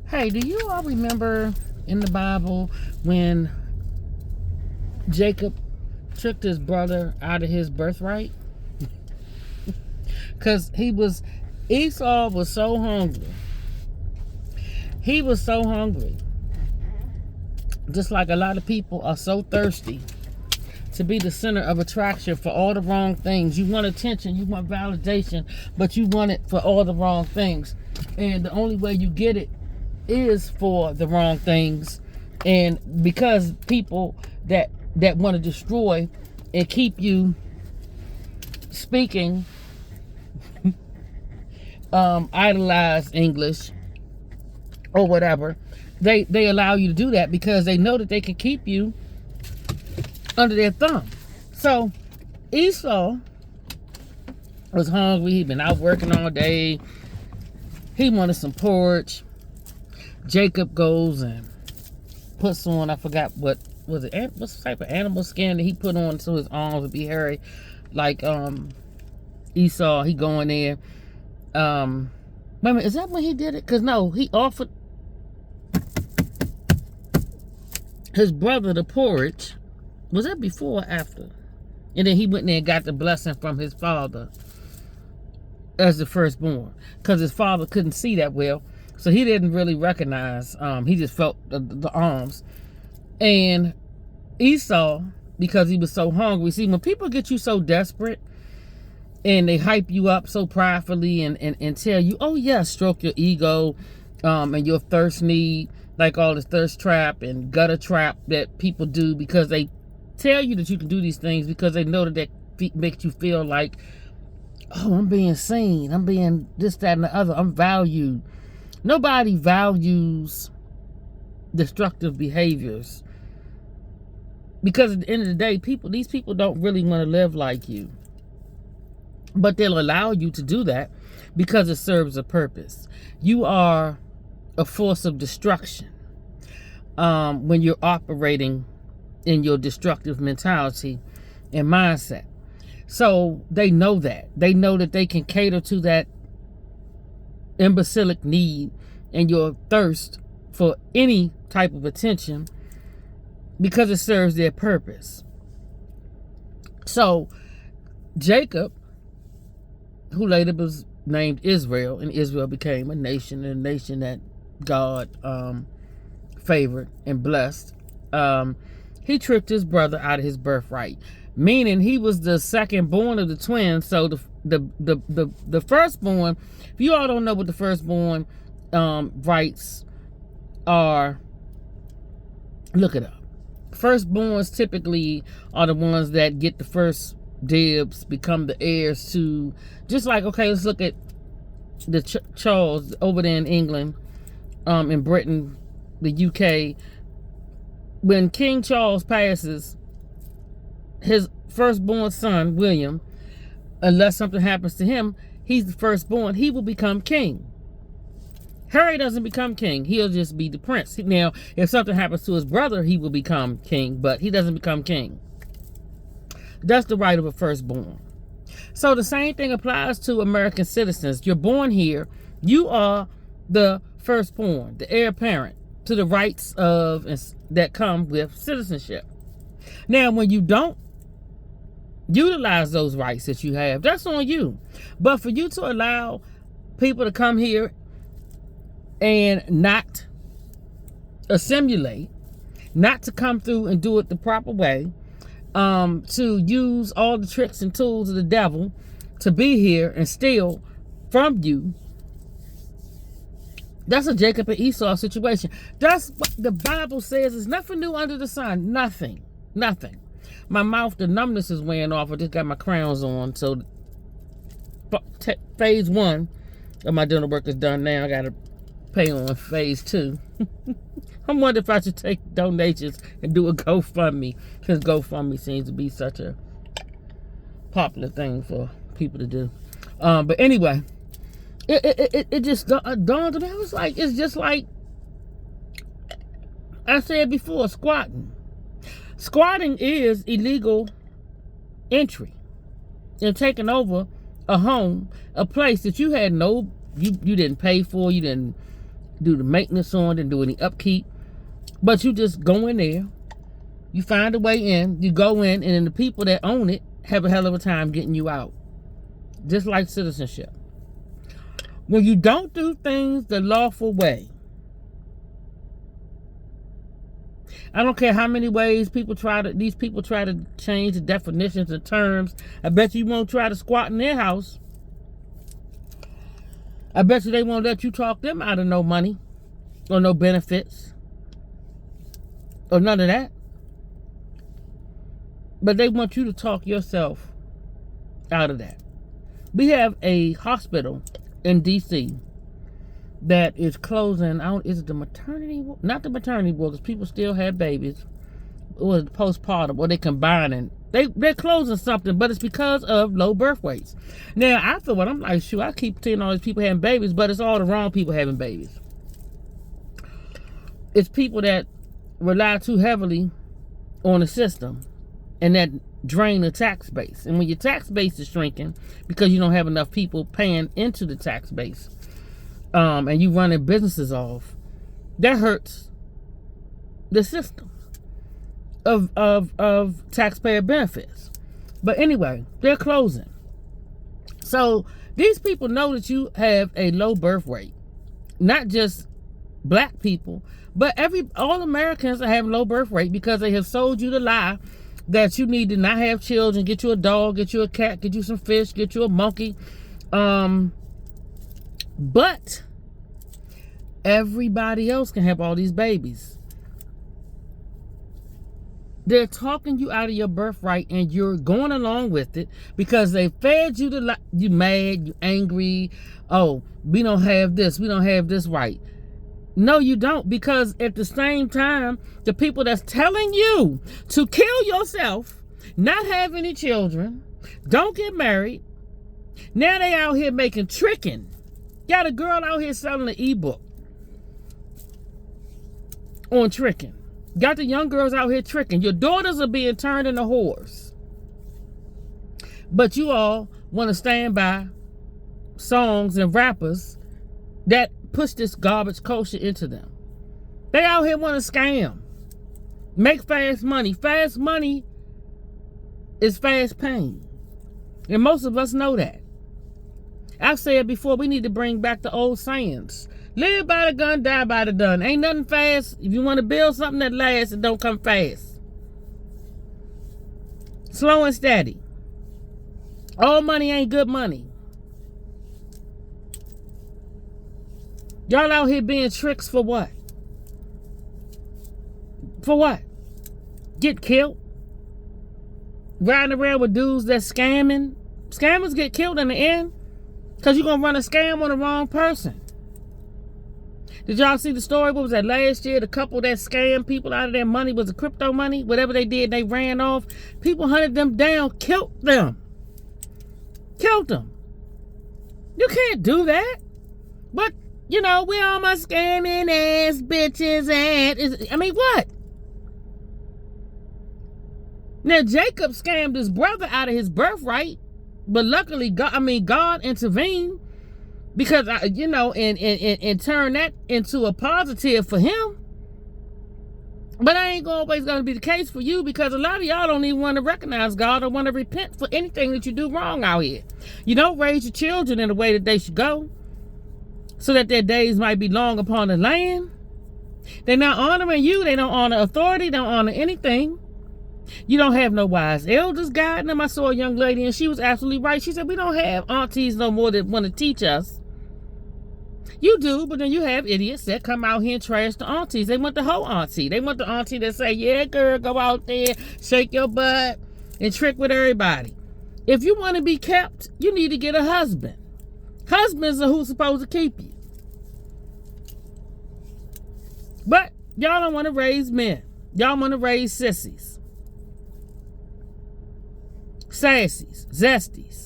Hey, do you all remember in the Bible when Jacob tricked his brother out of his birthright? Because Esau was so hungry. He was so hungry. Just like a lot of people are so thirsty to be the center of attraction for all the wrong things. You want attention, you want validation, but you want it for all the wrong things. And the only way you get it is for the wrong things. And because people that want to destroy and keep you speaking idolized English or whatever, they allow you to do that because they know that they can keep you under their thumb. So Esau was hungry. He'd been out working all day. He wanted some porridge. Jacob goes and puts on, I forgot what was it, what type of animal skin that he put on so his arms would be hairy like Esau. He go in there. Wait a minute, is that when he did it? Because no, he offered his brother the porridge. Was that before or after? And then he went there and got the blessing from his father as the firstborn, because his father couldn't see that well, so he didn't really recognize. He just felt the arms. And Esau, because he was so hungry. See, when people get you so desperate and they hype you up so pridefully and tell you, oh yeah, stroke your ego and your thirst need, like all this thirst trap and gutter trap that people do, because they tell you that you can do these things because they know that makes you feel like, oh, I'm being seen, I'm being this, that, and the other, I'm valued. Nobody values destructive behaviors, because at the end of the day, these people don't really want to live like you, but they'll allow you to do that because it serves a purpose. You are a force of destruction when you're operating in your destructive mentality and mindset. So they know that. They know that they can cater to that imbecilic need and your thirst for any type of attention because it serves their purpose. So Jacob, who later was named Israel, and Israel became a nation, and a nation that God favored and blessed, he tricked his brother out of his birthright, meaning he was the second born of the twins. So the firstborn, if you all don't know what the firstborn rights are, look it up. Firstborns typically are the ones that get the first dibs, become the heirs to, just like, okay, let's look at the Charles over there in England, in Britain, the UK. When King Charles passes, his firstborn son, William, unless something happens to him, he's the firstborn, he will become king. Harry doesn't become king. He'll just be the prince. Now, if something happens to his brother, he will become king, but he doesn't become king. That's the right of a firstborn. So the same thing applies to American citizens. You're born here. You are the firstborn, the heir apparent to the rights of that come with citizenship. Now, when you don't utilize those rights that you have, that's on you. But for you to allow people to come here and not assimilate, not to come through and do it the proper way, to use all the tricks and tools of the devil to be here and steal from you, that's a Jacob and Esau situation. That's what the Bible says. There's nothing new under the sun. Nothing. My mouth, the numbness is wearing off. I just got my crowns on. So phase 1 of my dental work is done now. I got to pay on phase 2. I'm wondering if I should take donations and do a GoFundMe, because GoFundMe seems to be such a popular thing for people to do. But anyway, it just dawned on me. I was like, it's just like I said before, squatting. Squatting is illegal entry and taking over a home, a place that you had you didn't pay for, you didn't do the maintenance on, didn't do any upkeep. But you just go in there, you find a way in, you go in, and then the people that own it have a hell of a time getting you out. Just like citizenship. When you don't do things the lawful way, I don't care how many ways these people try to change the definitions and terms. I bet you won't try to squat in their house. I bet you they won't let you talk them out of no money or no benefits or none of that. But they want you to talk yourself out of that. We have a hospital in D.C. that is closing. Is it the maternity ward? Not the maternity ward, because people still have babies. It was postpartum, or they combining. They're closing something, but it's because of low birth weights. Now, I feel I'm like, shoot, I keep seeing all these people having babies, but it's all the wrong people having babies. It's people that rely too heavily on the system and that drain the tax base. And when your tax base is shrinking because you don't have enough people paying into the tax base, and you running businesses off, that hurts the system of taxpayer benefits. But anyway, they're closing. So these people know that you have a low birth rate. Not just black people, but all Americans are having low birth rate because they have sold you the lie that you need to not have children, get you a dog, get you a cat, get you some fish, get you a monkey. But everybody else can have all these babies. They're talking you out of your birthright, and you're going along with it because they fed you you mad, you angry. Oh, we don't have this right. No, you don't, because at the same time, the people that's telling you to kill yourself, not have any children, don't get married, now they out here making trikkked. Got a girl out here selling an ebook on trikkked. Got the young girls out here tricking. Your daughters are being turned into whores. But you all want to stand by songs and rappers that push this garbage culture into them. They out here want to scam. Make fast money. Fast money is fast pain. And most of us know that. I've said before, we need to bring back the old sayings. Live by the gun, die by the done. Ain't nothing fast. If you want to build something that lasts, it don't come fast. Slow and steady. All money ain't good money. Y'all out here being tricks for what? For what? Get killed? Riding around with dudes that's scamming? Scammers get killed in the end because you're going to run a scam on the wrong person. Did y'all see the story? What was that last year? The couple that scammed people out of their money, was the crypto money? Whatever they did, they ran off. People hunted them down, killed them. Killed them. You can't do that. But, you know, we all my scamming ass bitches and... I mean, what? Now, Jacob scammed his brother out of his birthright. But luckily, God intervened. Because, and turn that into a positive for him. But that ain't always going to be the case for you, because a lot of y'all don't even want to recognize God or want to repent for anything that you do wrong out here. You don't raise your children in the way that they should go, so that their days might be long upon the land. They're not honoring you. They don't honor authority. They don't honor anything. You don't have no wise elders guiding them. I saw a young lady, and she was absolutely right. She said, we don't have aunties no more that want to teach us. You do, but then you have idiots that come out here and trash the aunties. They want the whole auntie. They want the auntie that say, yeah, girl, go out there, shake your butt, and trick with everybody. If you want to be kept, you need to get a husband. Husbands are who's supposed to keep you. But y'all don't want to raise men. Y'all want to raise sissies. Sassies. Zesties.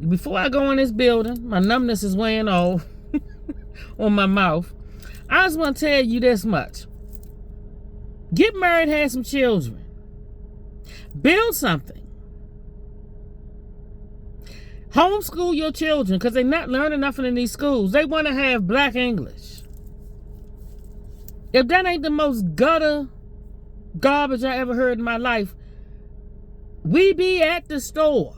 Before I go in this building, my numbness is weighing off on my mouth. I just want to tell you this much. Get married, have some children. Build something. Homeschool your children because they're not learning nothing in these schools. They want to have black English. If that ain't the most gutter garbage I ever heard in my life, we be at the store.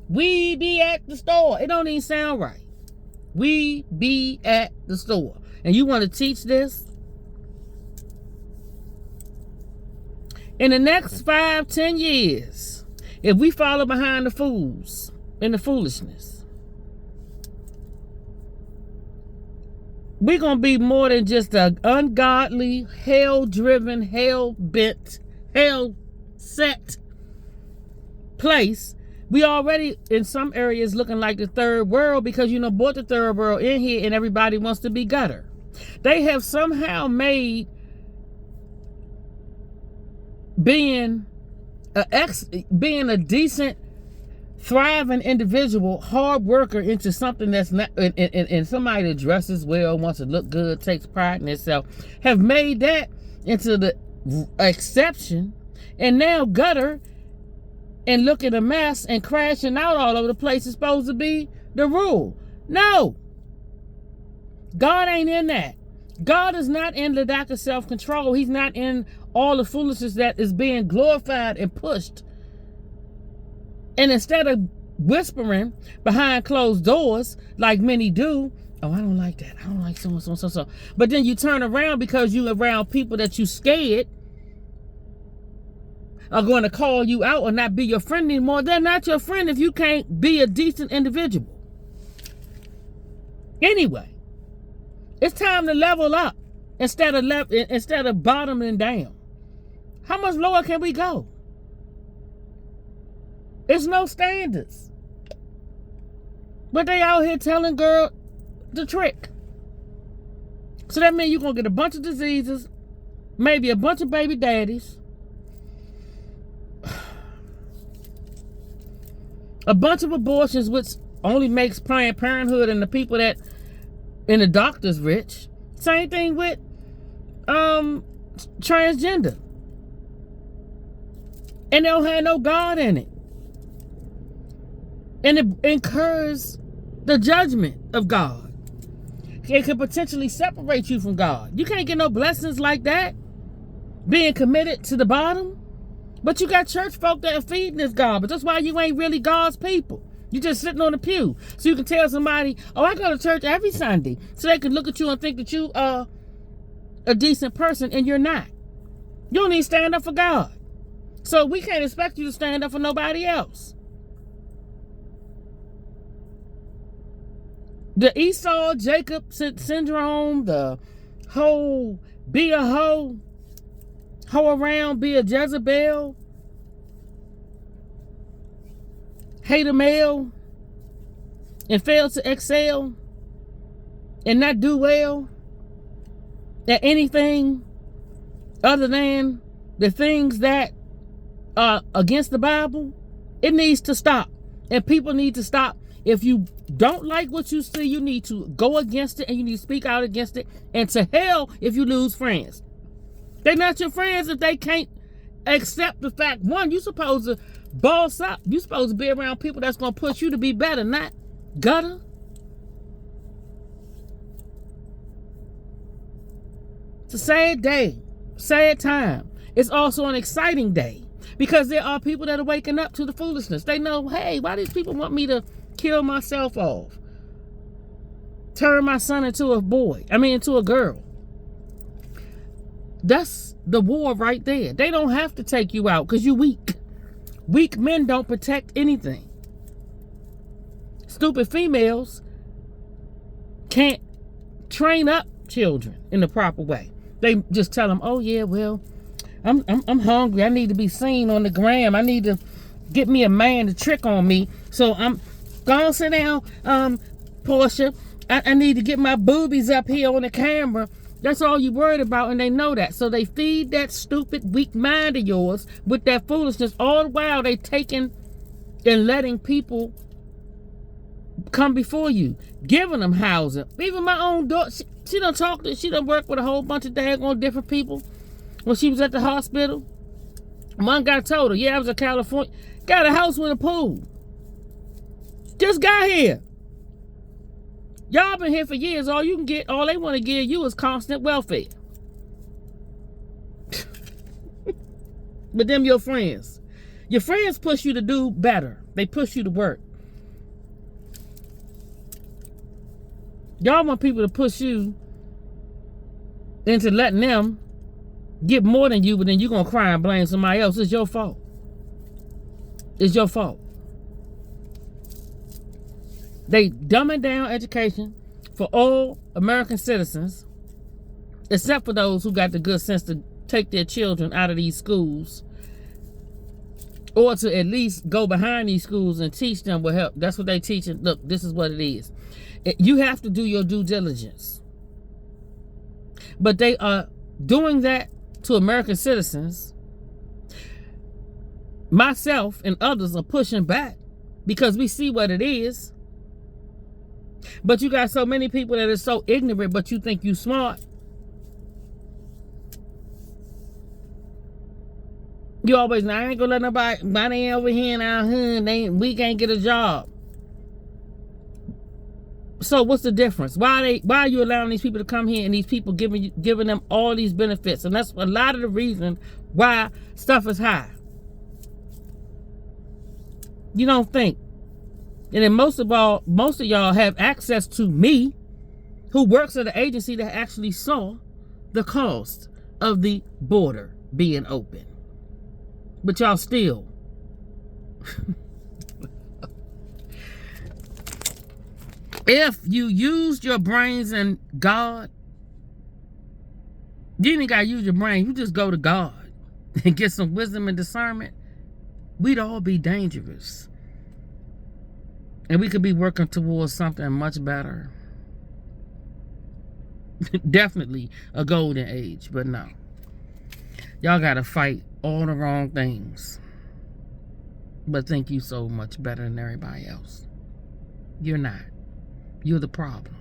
We be at the store. It don't even sound right. We be at the store. And you want to teach this? In the next 5-10 years, if we follow behind the fools and the foolishness, we're going to be more than just an ungodly, hell-driven, hell-bent, hell-set place. We already, in some areas, looking like the third world because, brought the third world in here and everybody wants to be gutter. They have somehow made being a decent, thriving individual, hard worker into something that's not, and somebody that dresses well, wants to look good, takes pride in itself, have made that into the exception, and now gutter and looking a mess and crashing out all over the place is supposed to be the rule. No. God ain't in that. God is not in the lack of self-control. He's not in all the foolishness that is being glorified and pushed. And instead of whispering behind closed doors, like many do, oh, I don't like that. I don't like so. But then you turn around because you around people that you scared are going to call you out or not be your friend anymore. They're not your friend if you can't be a decent individual. Anyway, it's time to level up instead of bottoming down. How much lower can we go? It's no standards. But they out here telling girl the trick. So that means you're going to get a bunch of diseases, maybe a bunch of baby daddies, a bunch of abortions, which only makes Planned Parenthood and the people that and the doctors rich. Same thing with transgender. And they don't have no God in it. And it incurs the judgment of God. It could potentially separate you from God. You can't get no blessings like that, being committed to the bottom. But you got church folk that are feeding this garbage. That's why you ain't really God's people. You just sitting on the pew. So you can tell somebody, oh, I go to church every Sunday. So they can look at you and think that you are a decent person, and you're not. You don't even stand up for God. So we can't expect you to stand up for nobody else. The Esau, Jacob syndrome, the whole be a hoe around, be a Jezebel, hate a male, and fail to excel, and not do well at anything other than the things that are against the Bible. It needs to stop. And people need to stop. If you don't like what you see, you need to go against it and you need to speak out against it. And to hell if you lose friends. They're not your friends if they can't accept the fact, one, you're supposed to boss up. You're supposed to be around people that's going to push you to be better, not gutter. It's a sad day, sad time. It's also an exciting day because there are people that are waking up to the foolishness. They know, hey, why these people want me to kill myself off? Turn my son into into a girl. That's the war right there. They don't have to take you out because you're weak. Weak men don't protect anything. Stupid females can't train up children in the proper way. They just tell them, oh yeah, well, I'm hungry. I need to be seen on the gram. I need to get me a man to trick on me. So I'm gonna sit down, Portia. I need to get my boobies up here on the camera. That's all you worried about, and they know that. So they feed that stupid, weak mind of yours with that foolishness. All the while they taking and letting people come before you, giving them housing. Even my own daughter, she done worked with a whole bunch of daggone different people when she was at the hospital. One guy told her, yeah, I was in California, got a house with a pool. Just got here. Y'all been here for years. All they want to give you is constant welfare. But them your friends. Your friends push you to do better. They push you to work. Y'all want people to push you into letting them get more than you, but then you're going to cry and blame somebody else. It's your fault. It's your fault. They dumbing down education for all American citizens, except for those who got the good sense to take their children out of these schools, or to at least go behind these schools and teach them what help. That's what they teaching. Look, this is what it is. You have to do your due diligence. But they are doing that to American citizens. Myself and others are pushing back because we see what it is. But you got so many people that are so ignorant, but you think you smart. You always, I ain't gonna let nobody over here in our hood, we can't get a job. So what's the difference? Why are you allowing these people to come here and these people giving them all these benefits? And that's a lot of the reason why stuff is high. You don't think. And then most of y'all have access to me, who works at an agency that actually saw the cost of the border being open. But y'all still. If you used your brains and God, you ain't gotta use your brain. You just go to God and get some wisdom and discernment. We'd all be dangerous. And we could be working towards something much better. Definitely a golden age, but no. Y'all gotta fight all the wrong things. But think you so much better than everybody else. You're not. You're the problem.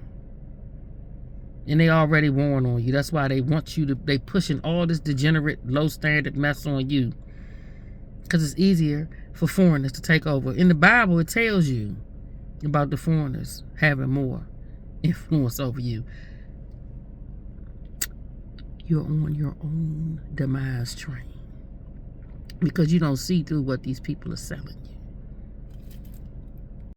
And they already warn on you. That's why they want you to, they pushing all this degenerate, low standard mess on you. Because it's easier for foreigners to take over. In the Bible, it tells you about the foreigners having more influence over you. You're on your own demise train. Because you don't see through what these people are selling you.